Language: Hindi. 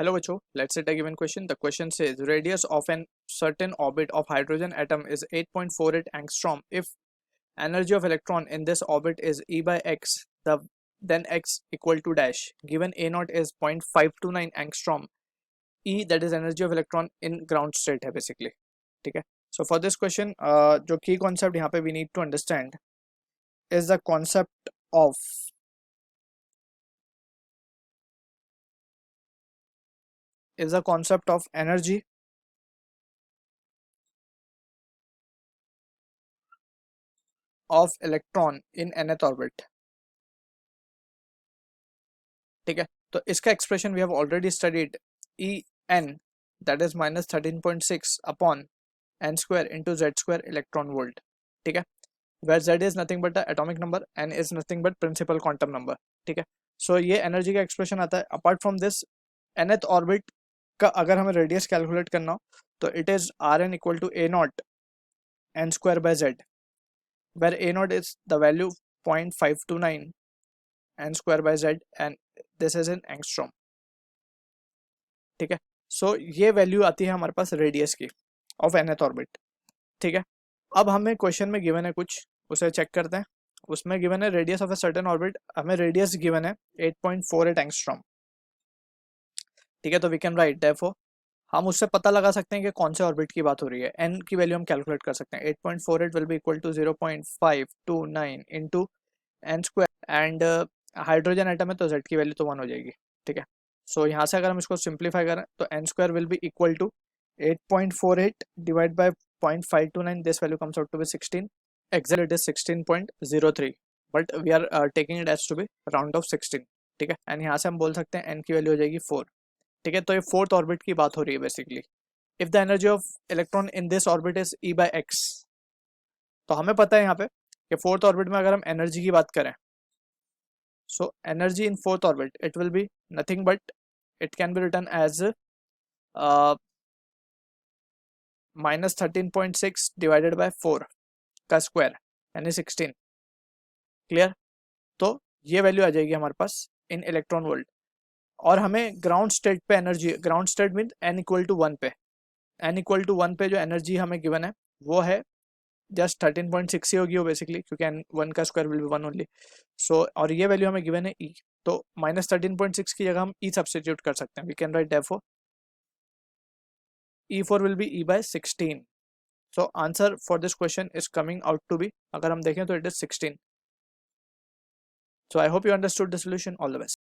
Hello बच्चों, let's set a given question. The question says radius of an certain orbit of hydrogen atom is 8.48 angstrom. If energy of electron in this orbit is E by x, then x equal to dash. Given A naught is 0.529 angstrom. E, that is energy of electron in ground state है basically. ठीक है. So for this question, जो key concept यहाँ पे we need to understand is the concept of energy of electron in nth orbit. ठीक है, तो इसका expression we have already studied. E n that is -13.6 upon n square into Z square electron volt. ठीक है, where Z is nothing but the atomic number, n is nothing but principal quantum number. ठीक है, सो ये एनर्जी का एक्सप्रेशन आता है. Apart from this, nth orbit का अगर हमें रेडियस कैलकुलेट करना हो तो it is r n equal to a naught N square by Z, where a naught is the value 0.529 n square by z and this is in angstrom. ठीक है, सो ये वैल्यू आती है हमारे पास रेडियस की ऑफ nth ऑर्बिट. ठीक है, अब हमें क्वेश्चन में गिवन है कुछ, उसे चेक करते हैं. उसमें गिवन है radius of a certain orbit, हमें रेडियस गिवन है 8.48 एंगस्ट्रॉम. ठीक है, तो वी कैन राइट देयरफॉर हम उससे पता लगा सकते हैं कि कौन से ऑर्बिट की बात हो रही है. n की वैल्यू हम कैलकुलेट कर सकते हैं. 8.48 will be equal to 0.529 into n square and hydrogen atom है तो z की वैल्यू तो 1 हो जाएगी. ठीक है, सो यहाँ से अगर हम इसको सिंप्लीफाई करें तो n square will be equal to 8.48 divide by 0.529, this value comes out to be 16. Actually it is 16.03 but we are taking it as to be round off 16. ठीक है, एंड यहाँ से हम बोल सकते हैं n की वैल्यू हो जाएगी 4. ठीक है, तो ये फोर्थ ऑर्बिट की बात हो रही है basically. If the energy of electron in this orbit is E by x, तो हमें पता है यहाँ पे कि फोर्थ ऑर्बिट में अगर हम एनर्जी की बात करें, so energy in fourth orbit, it will be nothing but it can be written as minus 13.6 divided by 4 का स्क्वायर यानी 16. क्लियर, तो ये वैल्यू आ जाएगी हमारे पास इन इलेक्ट्रॉन वोल्ट. और हमें ग्राउंड स्टेट पे energy, ground state mean n equal to 1 पे, n इक्वल टू 1 पे जो एनर्जी हमें गिवन है वो है जस्ट 13.6 ही होगी वो बेसिकली, क्योंकि n1 का स्क्वायर विल बी 1 ओनली. सो और ये वैल्यू हमें गिवन है E, तो -13.6 की जगह हम E सब्स्टिट्यूट कर सकते हैं. We can write therefore E4 will be E by 16. So answer for this question is coming out to be, अगर हम देखें तो it is 16. So I hope you understood the solution. All the best.